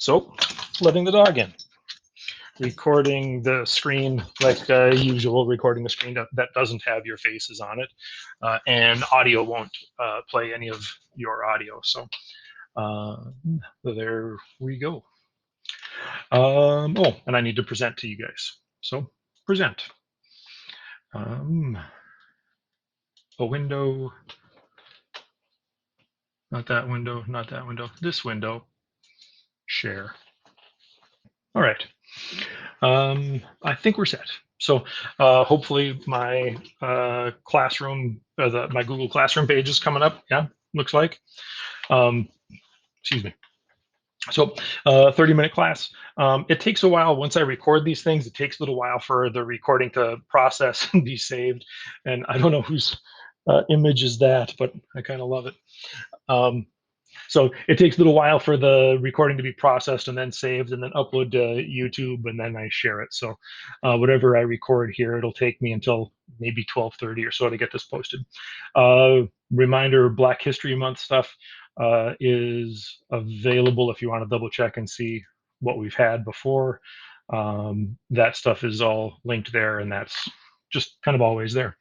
So, letting the dog in. Recording the screen like usual, recording the screen that doesn't have your faces on it, and audio won't play any of your audio. So there we go. Oh, and I need to present to you guys. So present. A window, not that window, not that window, this window, share. All right. I think we're set. So hopefully my classroom, my Google Classroom page is coming up. Yeah, looks like. Excuse me. So 30-minute class. It takes a while. Once I record these things, it takes a little while for the recording to process and be saved. And I don't know whose image is that, but I kind of love it. So it takes a little while for the recording to be processed and then saved and then upload to YouTube, and then I share it. So whatever I record here, it'll take me until maybe 12:30 or so to get this posted. Reminder, Black History Month stuff is available if you want to double check and see what we've had before. That stuff is all linked there, and that's just kind of always there.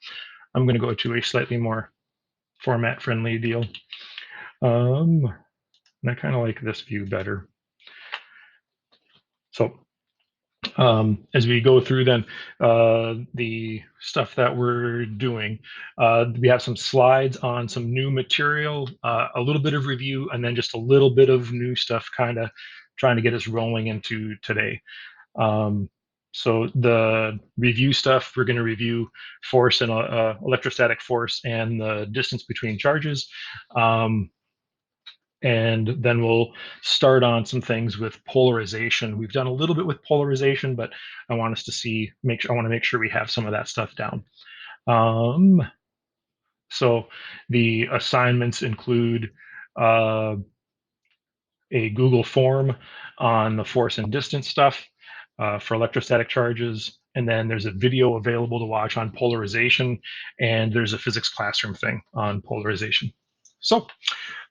I'm going to go to a slightly more format-friendly deal. And I kind of like this view better. So as we go through then the stuff that we're doing, we have some slides on some new material, a little bit of review, and then just a little bit of new stuff, kind of trying to get us rolling into today. So the review stuff, we're going to review force and electrostatic force and the distance between charges. And then we'll start on some things with polarization. We've done a little bit with polarization, but I want us to see, I want to make sure we have some of that stuff down. So the assignments include a Google form on the force and distance stuff for electrostatic charges. And then there's a video available to watch on polarization, and there's a physics classroom thing on polarization. So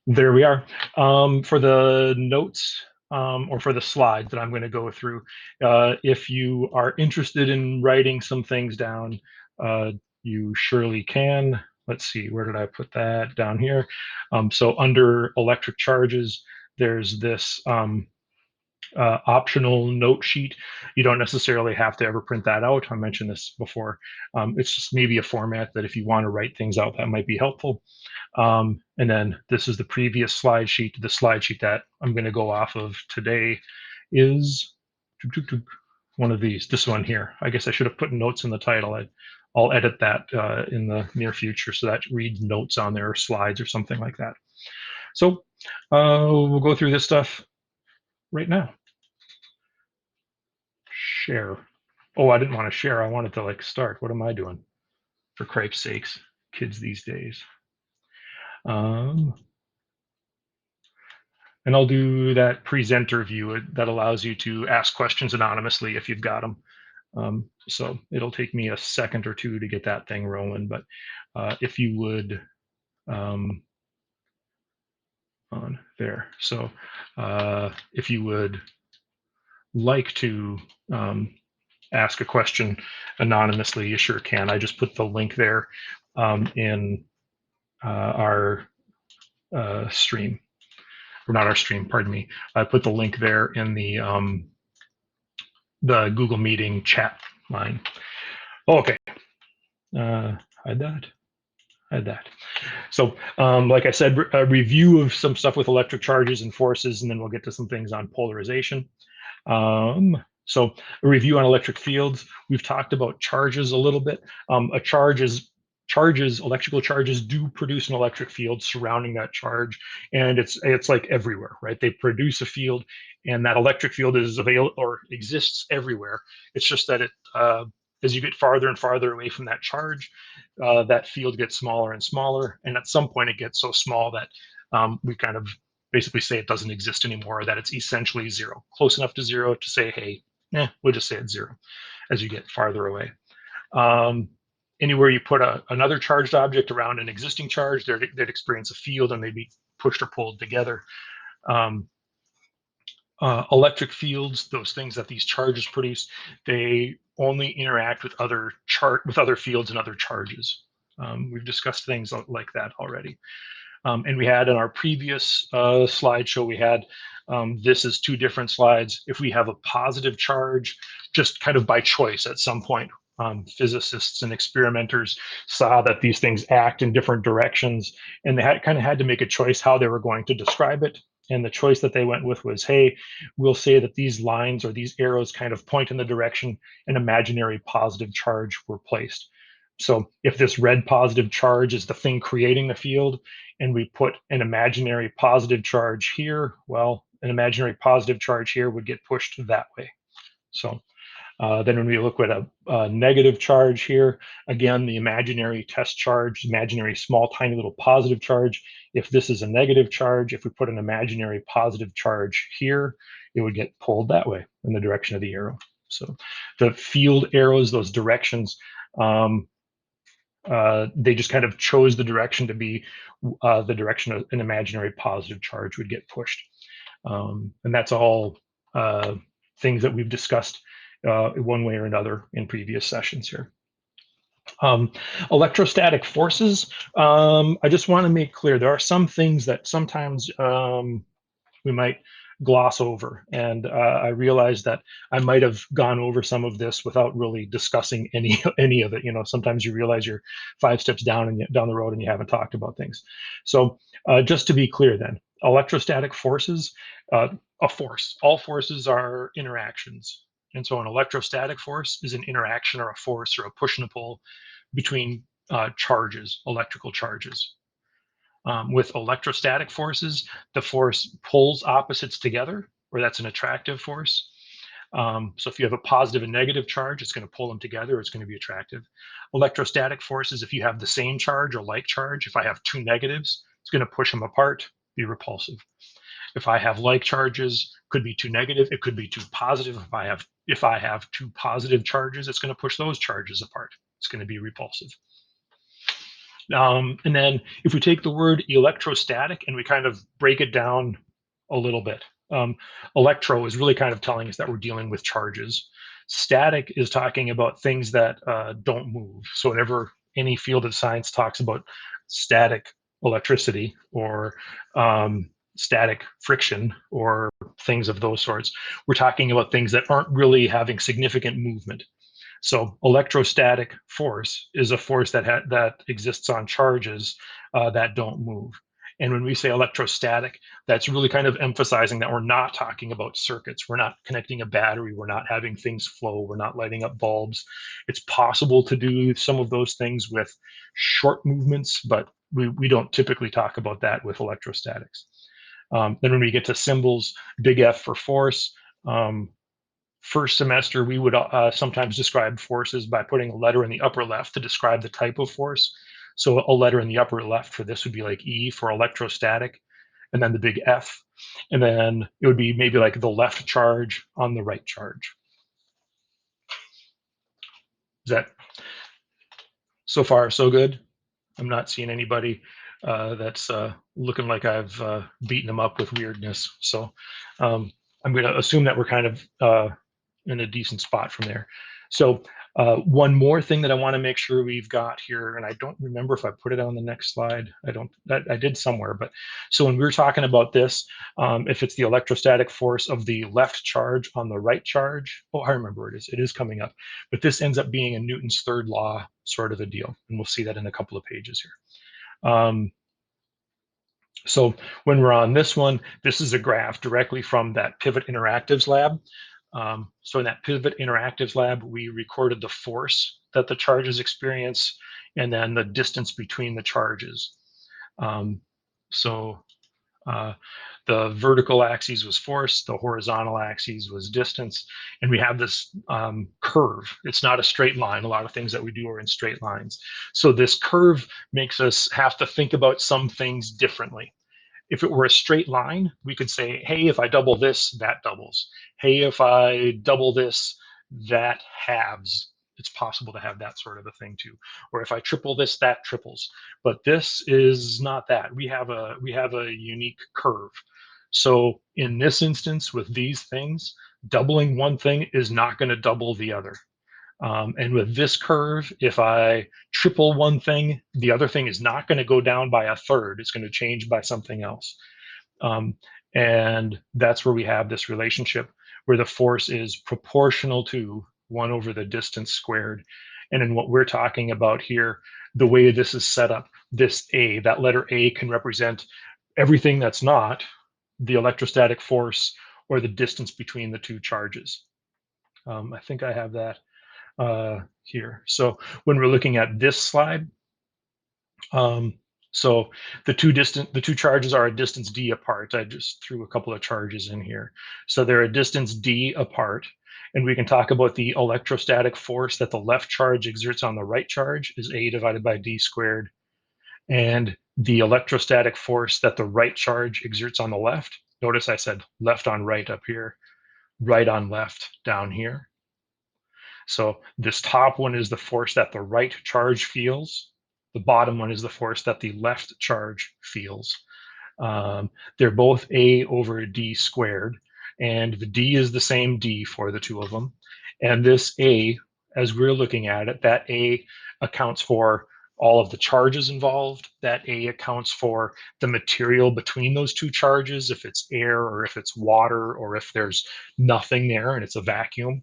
there we are. For the notes or for the slides that I'm going to go through, if you are interested in writing some things down, you surely can. Let's see, where did I put that? Down here. So under electric charges, there's this optional note sheet. You don't necessarily have to ever print that out. I mentioned this before. It's just maybe a format that if you want to write things out, that might be helpful. And then this is the previous slide sheet. The slide sheet that I'm going to go off of today is one of these, this one here. I guess I should have put notes in the title. I'll edit that in the near future so that reads notes on there or slides or something like that. So we'll go through this stuff right now. Share. Oh, I didn't want to share. I wanted to like start. What am I doing? For cripe's sakes, kids these days. And I'll do that presenter view that allows you to ask questions anonymously if you've got them. So it'll take me a second or two to get that thing rolling. But if you would, on there. So if you would like to ask a question anonymously, you sure can. I just put the link there in our stream, or not our stream, pardon me. I put the link there in the Google Meeting chat line. Okay, hide that. So like I said, a review of some stuff with electric charges and forces, and then we'll get to some things on polarization. So a review on electric fields. We've talked about charges a little bit. Electrical charges do produce an electric field surrounding that charge, and it's like everywhere, right? They produce a field, and that electric field is available or exists everywhere. It's just that as you get farther and farther away from that charge, that field gets smaller and smaller, and at some point it gets so small that we kind of basically say it doesn't exist anymore, that it's essentially zero, close enough to zero to say, hey, we'll just say it's zero as you get farther away. Anywhere you put another charged object around an existing charge, they'd experience a field and they'd be pushed or pulled together. Electric fields, those things that these charges produce, they only interact with other fields and other charges. We've discussed things like that already. And we had in our previous slideshow, we had this is two different slides. If we have a positive charge, just kind of by choice at some point, physicists and experimenters saw that these things act in different directions, and they kind of had to make a choice how they were going to describe it. And the choice that they went with was, hey, we'll say that these lines or these arrows kind of point in the direction an imaginary positive charge were placed. So if this red positive charge is the thing creating the field, and we put an imaginary positive charge here, well, an imaginary positive charge here would get pushed that way. So then when we look at a negative charge here, again, the imaginary test charge, imaginary small, tiny little positive charge, if this is a negative charge, if we put an imaginary positive charge here, it would get pulled that way in the direction of the arrow. So the field arrows, those directions, they just kind of chose the direction to be the direction an imaginary positive charge would get pushed. And that's all things that we've discussed one way or another in previous sessions here. Electrostatic forces, I just want to make clear, there are some things that sometimes we might gloss over. And I realized that I might have gone over some of this without really discussing any of it. You know, sometimes you realize you're 5 steps down and down the road and you haven't talked about things. So just to be clear, then, electrostatic forces, a force. All forces are interactions. And so an electrostatic force is an interaction or a force or a push and a pull between charges, electrical charges. With electrostatic forces, the force pulls opposites together, or that's an attractive force. So if you have a positive and negative charge, it's going to pull them together. It's going to be attractive. Electrostatic forces, if you have the same charge or like charge, if I have two negatives, it's going to push them apart, be repulsive. If I have like charges, could be two negative, it could be two positive. If I have two positive charges, it's going to push those charges apart. It's going to be repulsive. And then if we take the word electrostatic and we kind of break it down a little bit, electro is really kind of telling us that we're dealing with charges. Static is talking about things that don't move. So whenever any field of science talks about static electricity or static friction or things of those sorts, we're talking about things that aren't really having significant movement. So electrostatic force is a force that exists on charges that don't move. And when we say electrostatic, that's really kind of emphasizing that we're not talking about circuits. We're not connecting a battery. We're not having things flow. We're not lighting up bulbs. It's possible to do some of those things with short movements, but we don't typically talk about that with electrostatics. Then when we get to symbols, big F for force, first semester, we would sometimes describe forces by putting a letter in the upper left to describe the type of force. So a letter in the upper left for this would be like E for electrostatic, and then the big F. And then it would be maybe like the left charge on the right charge. Is that so far so good? I'm not seeing anybody that's looking like I've beaten them up with weirdness. So I'm going to assume that we're kind of in a decent spot from there. So one more thing that I want to make sure we've got here, and I don't remember if I put it on the next slide. I did somewhere, but so when we were talking about this, if it's the electrostatic force of the left charge on the right charge, oh, I remember it is. It is coming up, but this ends up being a Newton's third law sort of a deal, and we'll see that in a couple of pages here. So when we're on this one, this is a graph directly from that Pivot Interactives lab. So in that Pivot Interactives lab, we recorded the force that the charges experience and then the distance between the charges. So the vertical axis was force, the horizontal axis was distance, and we have this curve. It's not a straight line. A lot of things that we do are in straight lines. So this curve makes us have to think about some things differently. If it were a straight line, we could say, hey, if I double this, that doubles. Hey, if I double this, that halves. It's possible to have that sort of a thing too. Or if I triple this, that triples. But this is not that. We have a unique curve. So in this instance, with these things, doubling one thing is not going to double the other. And with this curve, if I triple one thing, the other thing is not going to go down by a third. It's going to change by something else. Um, and that's where we have this relationship where the force is proportional to 1 over the distance squared. And in what we're talking about here, the way this is set up, this A, that letter A can represent everything that's not the electrostatic force or the distance between the two charges. I think I have that here. So when we're looking at this slide, um, so the two charges are a distance d apart. I just threw a couple of charges in here. So they're a distance d apart. And we can talk about the electrostatic force that the left charge exerts on the right charge is A divided by d squared. And the electrostatic force that the right charge exerts on the left, notice I said left on right up here, right on left down here. So this top one is the force that the right charge feels. The bottom one is the force that the left charge feels. They're both A over D squared, and the D is the same D for the two of them. And this A, as we're looking at it, that A accounts for all of the charges involved. That A accounts for the material between those two charges, if it's air or if it's water or if there's nothing there and it's a vacuum.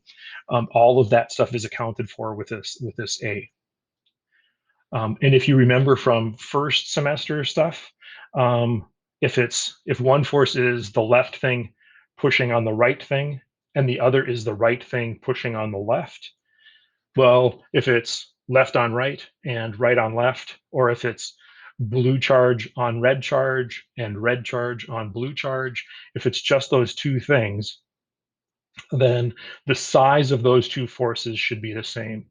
All of that stuff is accounted for with this A. And if you remember from first semester stuff, um, if one force is the left thing pushing on the right thing, and the other is the right thing pushing on the left, well, if it's left on right and right on left, or if it's blue charge on red charge and red charge on blue charge, if it's just those two things, then the size of those two forces should be the same.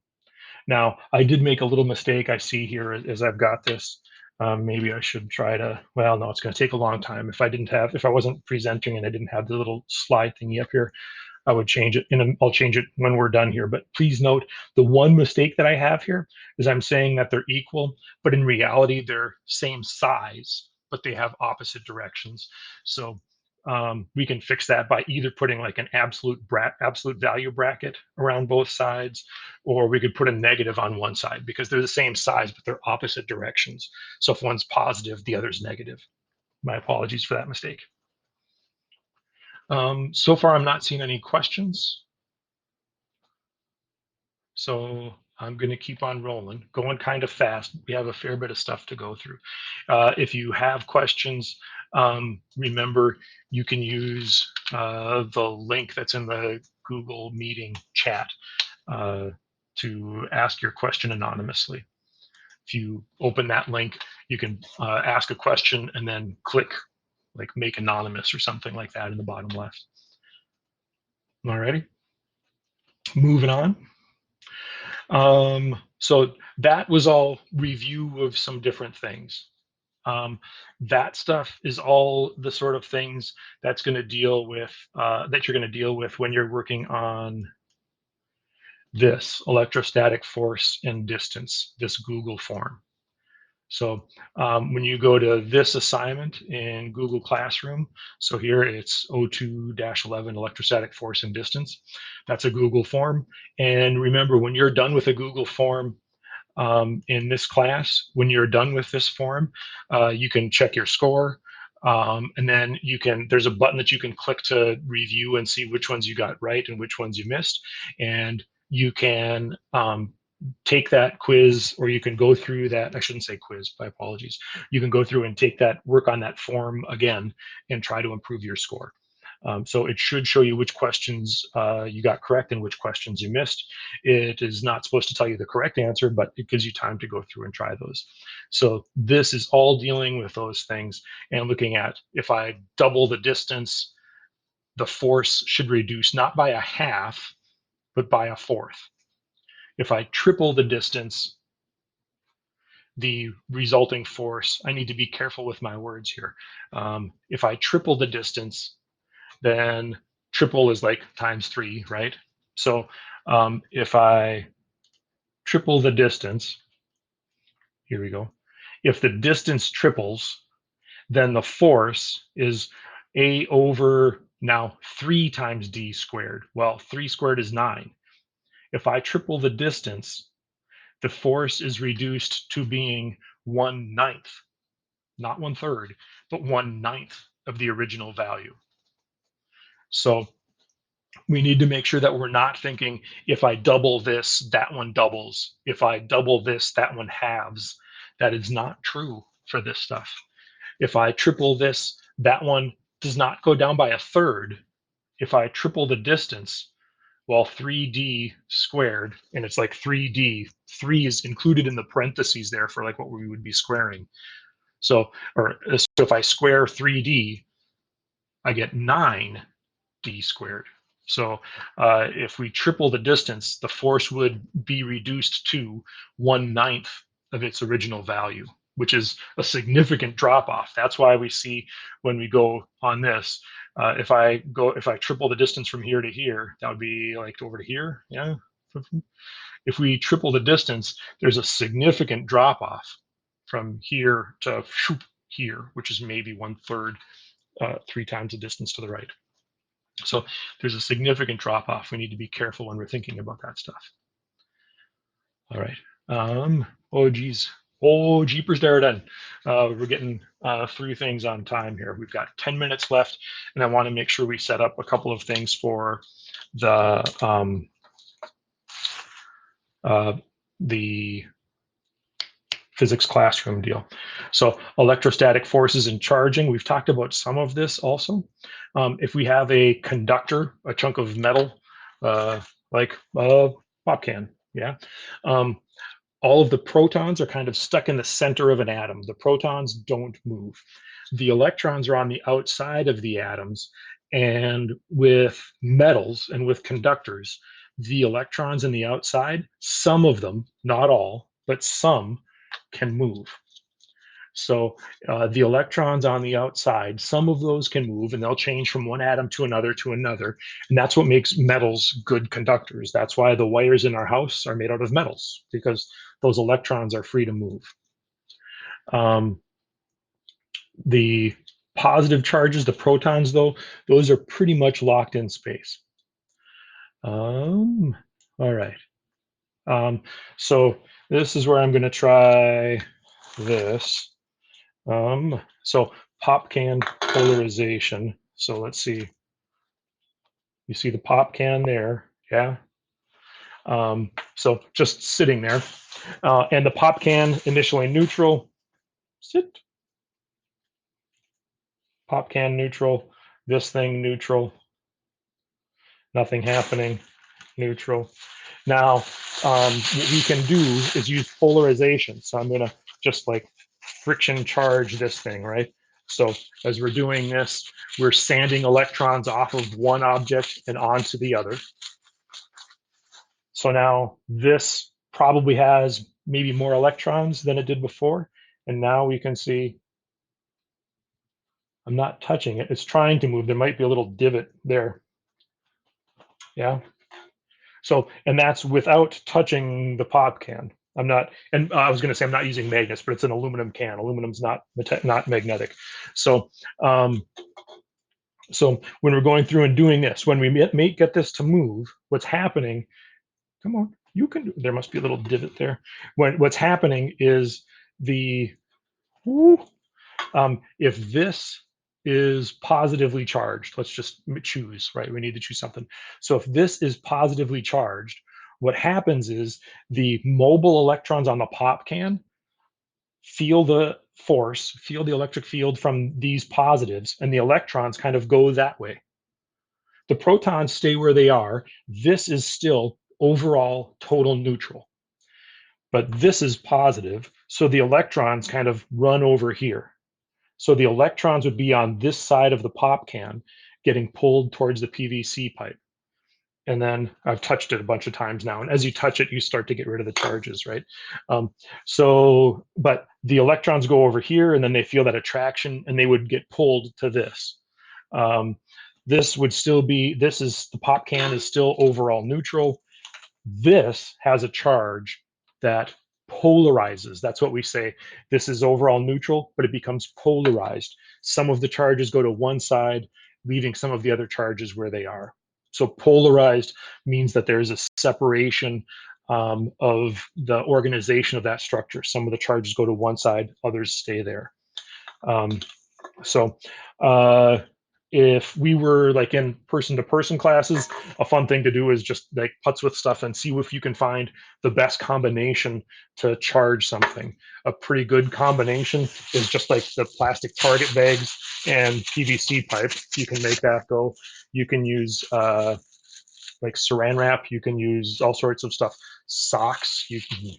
Now, I did make a little mistake I see here as I've got this. Maybe I should try to, well, no, it's going to take a long time. If I wasn't presenting and I didn't have the little slide thingy up here, I would change it and I'll change it when we're done here. But please note the one mistake that I have here is I'm saying that they're equal, but in reality, they're same size, but they have opposite directions. So we can fix that by either putting like an absolute value bracket around both sides, or we could put a negative on one side because they're the same size, but they're opposite directions. So if one's positive, the other's negative. My apologies for that mistake. So far, I'm not seeing any questions. So I'm going to keep on rolling, going kind of fast. We have a fair bit of stuff to go through. If you have questions, remember you can use the link that's in the Google Meeting chat to ask your question anonymously. If you open that link, you can ask a question and then click like make anonymous or something like that in the bottom left. Alrighty, moving on. So that was all review of some different things. That stuff is all the sort of things that's going to deal with that you're going to deal with when you're working on this electrostatic force and distance, this Google form. So when you go to this assignment in Google Classroom, so here it's O2-11 electrostatic force and distance. That's a Google form. And remember, when you're done with a Google form in this class, when you're done with this form, you can check your score. And then there's a button that you can click to review and see which ones you got right and which ones you missed. And you can take that quiz, or you can go through that. I shouldn't say quiz, my apologies. You can go through and work on that form again and try to improve your score. So it should show you which questions you got correct and which questions you missed. It is not supposed to tell you the correct answer, but it gives you time to go through and try those. So this is all dealing with those things and looking at, if I double the distance, the force should reduce not by a half, but by a fourth. If I triple the distance, the resulting force, I need to be careful with my words here. If I triple the distance, then triple is like times 3, right? So if I triple the distance, here we go. If the distance triples, then the force is A over now 3 times d squared. Well, 3 squared is 9. If I triple the distance, the force is reduced to being 1/9, not 1/3, but 1/9 of the original value. So we need to make sure that we're not thinking, if I double this, that one doubles. If I double this, that one halves. That is not true for this stuff. If I triple this, that one does not go down by 1/3. If I triple the distance, well, 3d squared, and it's like 3d, 3 is included in the parentheses there for like what we would be squaring. So if I square 3d, I get 9d squared. So if we triple the distance, the force would be reduced to 1/9 of its original value, which is a significant drop off. That's why we see when we go on this, if I triple the distance from here to here, that would be like over to here. Yeah. If we triple the distance, there's a significant drop off from here to here, which is maybe 1/3, 3 times the distance to the right. So there's a significant drop off. We need to be careful when we're thinking about that stuff. All right. Oh geez. Oh jeepers Darden. We're getting through things on time here. We've got 10 minutes left, and I want to make sure we set up a couple of things for the physics classroom deal. So electrostatic forces and charging, we've talked about some of this also. If we have a conductor, a chunk of metal, like a pop can, yeah, all of the protons are kind of stuck in the center of an atom. The protons don't move. The electrons are on the outside of the atoms, and with metals and with conductors, the electrons in the outside, some of them, not all, but some, can move. So the electrons on the outside, some of those can move, and they'll change from one atom to another to another. And that's what makes metals good conductors. That's why the wires in our house are made out of metals, because those electrons are free to move. The positive charges, the protons, though, those are pretty much locked in space. All right. So this is where I'm going to try this. So pop can polarization. So let's see. You see the pop can there, yeah? So just sitting there. And the pop can initially neutral. Sit. Pop can neutral. This thing neutral. Nothing happening. Neutral. Now, what we can do is use polarization. So I'm going to just like friction charge this thing, right? So as we're doing this, we're sanding electrons off of one object and onto the other. So now this probably has maybe more electrons than it did before. And now we can see I'm not touching it. It's trying to move. There might be a little divot there. Yeah. So, and that's without touching the pop can. I'm not, and I was going to say I'm not using magnets, but it's an aluminum can. Aluminum's not magnetic. So, so when we're going through and doing this, when we get this to move, what's happening? Come on, you can. There must be a little divot there. What's happening is the, if this is positively charged, let's just choose, right? We need to choose something. So if this is positively charged, what happens is the mobile electrons on the pop can feel the force, feel the electric field from these positives, and the electrons kind of go that way. The protons stay where they are. This is still overall total neutral, but this is positive. So the electrons kind of run over here. So the electrons would be on this side of the pop can getting pulled towards the PVC pipe. And then I've touched it a bunch of times now. And as you touch it, you start to get rid of the charges, right? But the electrons go over here and then they feel that attraction and they would get pulled to this. This would still be, the pop can is still overall neutral. This has a charge that polarizes. That's what we say. This is overall neutral, but it becomes polarized. Some of the charges go to one side, leaving some of the other charges where they are. So polarized means that there's a separation of the organization of that structure. Some of the charges go to one side, others stay there. Um, so uh, if we were like in person-to-person classes, a fun thing to do is just like putz with stuff and see if you can find the best combination to charge something. A pretty good combination is just like the plastic target bags and PVC pipe. You can make that go. You can use like saran wrap. You can use all sorts of stuff. Socks,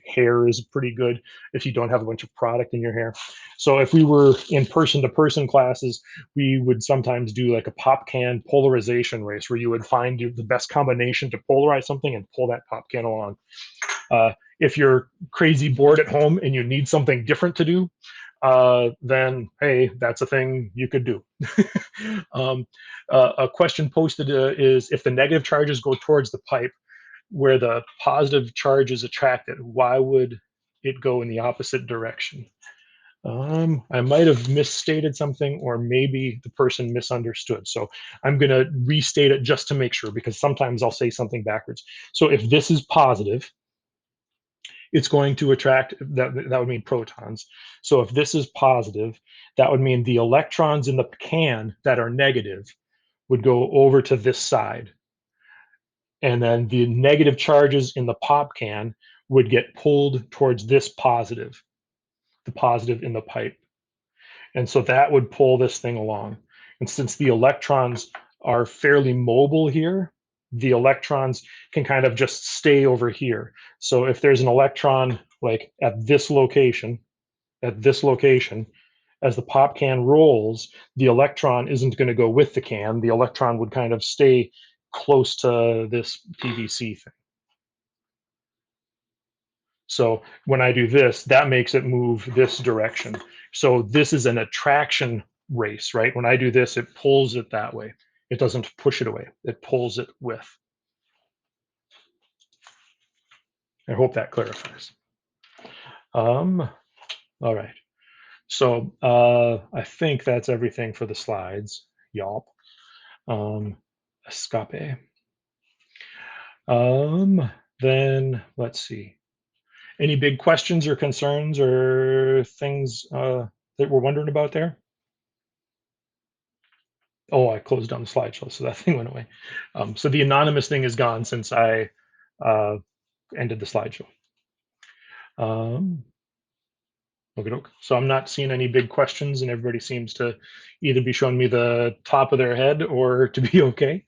hair is pretty good if you don't have a bunch of product in your hair. So if we were in person-to-person classes, we would sometimes do like a pop can polarization race where you would find the best combination to polarize something and pull that pop can along. If you're crazy bored at home and you need something different to do, then hey, that's a thing you could do. um, a question posted is if the negative charges go towards the pipe where the positive charge is attracted, why would it go in the opposite direction? I might have misstated something, or maybe the person misunderstood. So I'm going to restate it just to make sure, because sometimes I'll say something backwards. So if this is positive, it's going to attract that would mean protons. So if this is positive, that would mean the electrons in the can that are negative would go over to this side, and then the negative charges in the pop can would get pulled towards this positive, the positive in the pipe. And so that would pull this thing along. And since the electrons are fairly mobile here, the electrons can kind of just stay over here. So if there's an electron like at this location, as the pop can rolls, the electron isn't going to go with the can. The electron would kind of stay close to this PVC thing. So when I do this, that makes it move this direction. So this is an attraction race, right? When I do this, it pulls it that way. It doesn't push it away. It pulls it with. I hope that clarifies. Um, all right. So I think that's everything for the slides. Y'all. Escape. Then let's see. Any big questions or concerns or things that we're wondering about there? Oh, I closed down the slideshow, so that thing went away. So the anonymous thing is gone since I uh, ended the slideshow. Okay, so I'm not seeing any big questions, and everybody seems to either be showing me the top of their head or to be okay.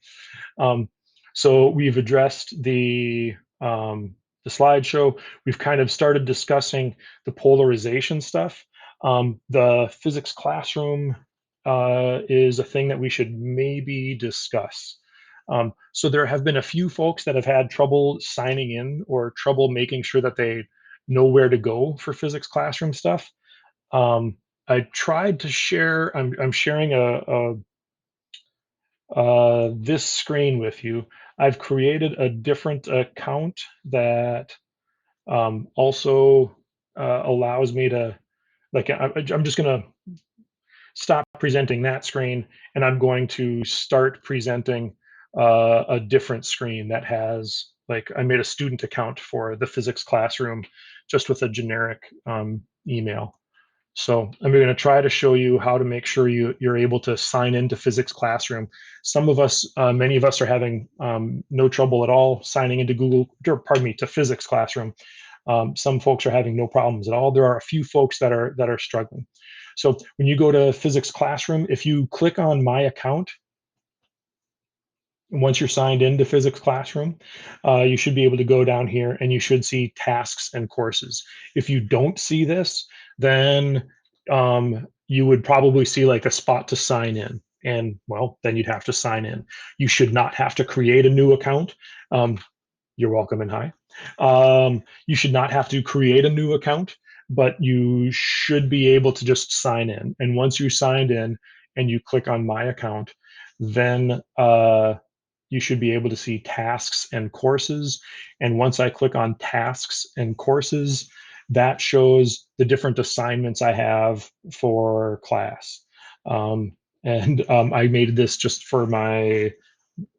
Um, so we've addressed the slideshow. We've kind of started discussing the polarization stuff. The physics classroom is a thing that we should maybe discuss. So there have been a few folks that have had trouble signing in or trouble making sure that they know where to go for physics classroom stuff. I tried to share. I'm sharing this screen with you. I've created a different account that also allows me to, like, I'm just going to stop presenting that screen, and I'm going to start presenting a different screen that has, like, I made a student account for the physics classroom just with a generic email. So I'm going to try to show you how to make sure you're able to sign into Physics Classroom. Some of us, many of us are having no trouble at all signing into to Physics Classroom. Some folks are having no problems at all. There are a few folks that are struggling. So when you go to Physics Classroom, if you click on My Account, once you're signed into Physics Classroom, you should be able to go down here and you should see tasks and courses. If you don't see this, then you would probably see like a spot to sign in. And well, then you'd have to sign in. You should not have to create a new account. Um, you're welcome and hi. You should not have to create a new account, but you should be able to just sign in. And once you signed in and you click on My Account, then you should be able to see tasks and courses. And once I click on tasks and courses, That shows the different assignments I have for class. I made this just for my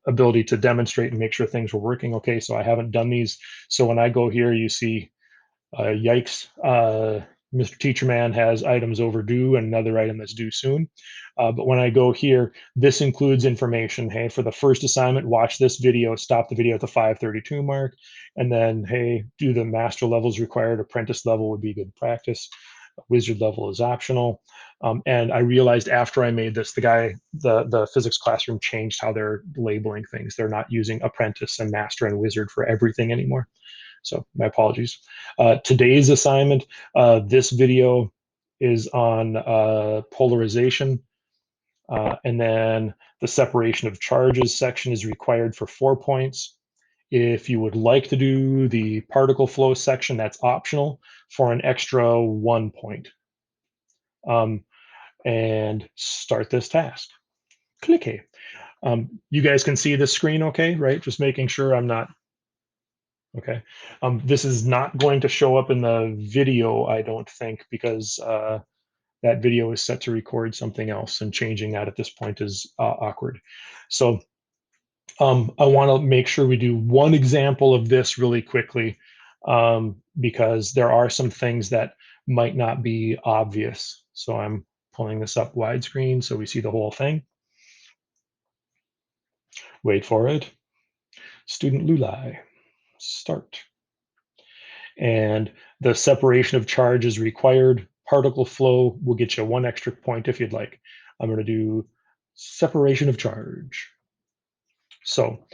ability to demonstrate and make sure things were working okay. So I haven't done these. So when I go here, you see, yikes, Mr. Teacher Man has items overdue and another item that's due soon. But when I go here, this includes information. Hey, for the first assignment, watch this video, stop the video at the 5:32 mark, and then, hey, do the master levels required. Apprentice level would be good practice. Wizard level is optional. And I realized after I made this, the physics classroom changed how they're labeling things. They're not using apprentice and master and wizard for everything anymore. So my apologies. Today's assignment, this video is on polarization. And then the separation of charges section is required for 4 points. If you would like to do the particle flow section, that's optional for an extra 1 point. And start this task. Click here. You guys can see the screen okay, right? Just making sure I'm not, okay. This is not going to show up in the video, I don't think, because that video is set to record something else, and changing that at this point is awkward. So I want to make sure we do one example of this really quickly, because there are some things that might not be obvious. So I'm pulling this up widescreen so we see the whole thing. Wait for it. Student Luli, start. And the separation of charge is required. Particle flow will get you 1 extra point if you'd like. I'm going to do separation of charge. So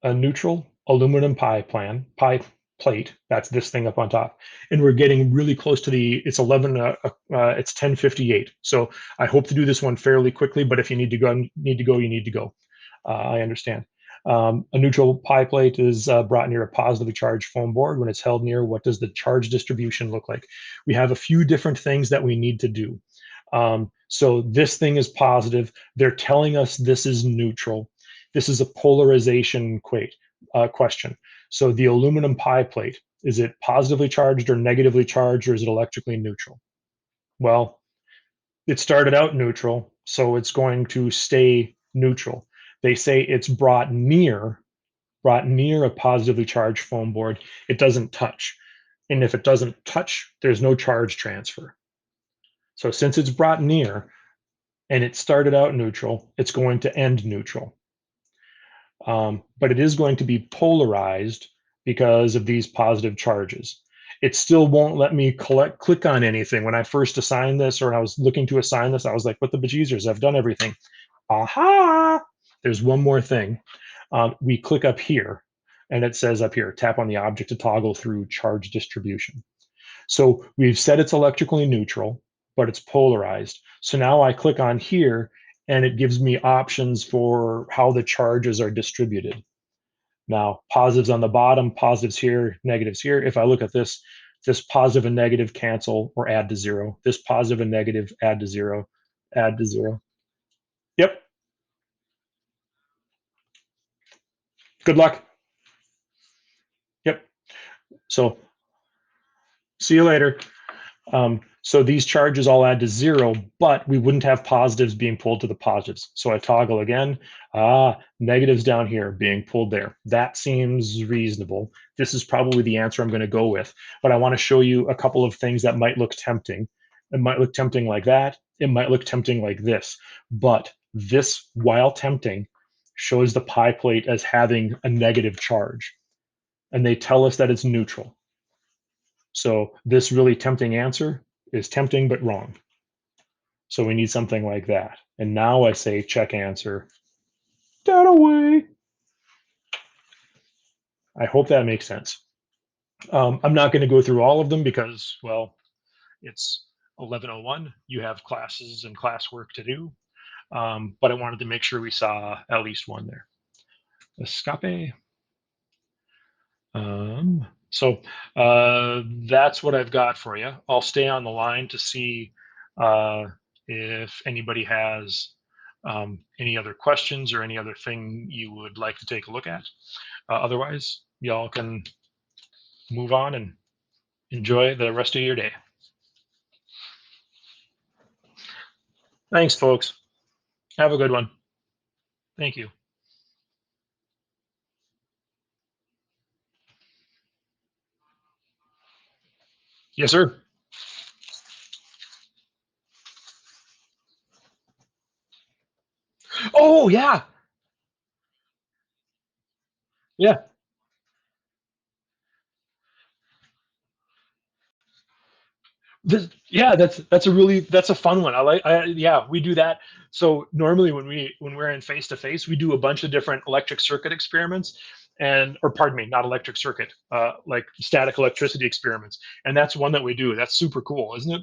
a neutral aluminum pie plate, that's this thing up on top. And we're getting really close to it's 10:58. So I hope to do this one fairly quickly, but if you need to go, you need to go. I understand. A neutral pie plate is brought near a positively charged foam board. When it's held near, what does the charge distribution look like? We have a few different things that we need to do. So this thing is positive. They're telling us this is neutral. This is a polarization question. So the aluminum pie plate, is it positively charged or negatively charged, or is it electrically neutral? Well, it started out neutral, so it's going to stay neutral. They say it's brought near a positively charged foam board. It doesn't touch. And if it doesn't touch, there's no charge transfer. So since it's brought near and it started out neutral, it's going to end neutral. But it is going to be polarized because of these positive charges. It still won't let me click on anything. When I first assigned this, or I was looking to assign this, I was like, what the bejesus, I've done everything. Aha! There's one more thing. We click up here, and it says up here, tap on the object to toggle through charge distribution. So we've said it's electrically neutral, but it's polarized. So now I click on here, and it gives me options for how the charges are distributed. Now, positives on the bottom, positives here, negatives here. If I look at this, this positive and negative cancel or add to zero. This positive and negative add to zero, add to zero. Yep. Good luck. Yep. So see you later. So these charges all add to zero, but we wouldn't have positives being pulled to the positives. So I toggle again. Negatives down here being pulled there. That seems reasonable. This is probably the answer I'm going to go with. But I want to show you a couple of things that might look tempting. It might look tempting like that. It might look tempting like this. But this, while tempting, shows the pie plate as having a negative charge. And they tell us that it's neutral. So this really tempting answer is tempting but wrong. So we need something like that. And now I say check answer. That away. I hope that makes sense. I'm not going to go through all of them because, well, it's 11:01. You have classes and classwork to do. But I wanted to make sure we saw at least one there. Escape. So that's what I've got for you. I'll stay on the line to see if anybody has any other questions or any other thing you would like to take a look at. Otherwise, y'all can move on and Enjoy the rest of your day. Thanks, folks. Have a good one. Thank you. Yes, sir. Oh, yeah. Yeah. Yeah, that's a fun one. Yeah, we do that. So normally when we're in face to face, we do a bunch of different electric circuit experiments, and or pardon me, not electric circuit, like static electricity experiments, and that's one that we do. That's super cool, isn't it?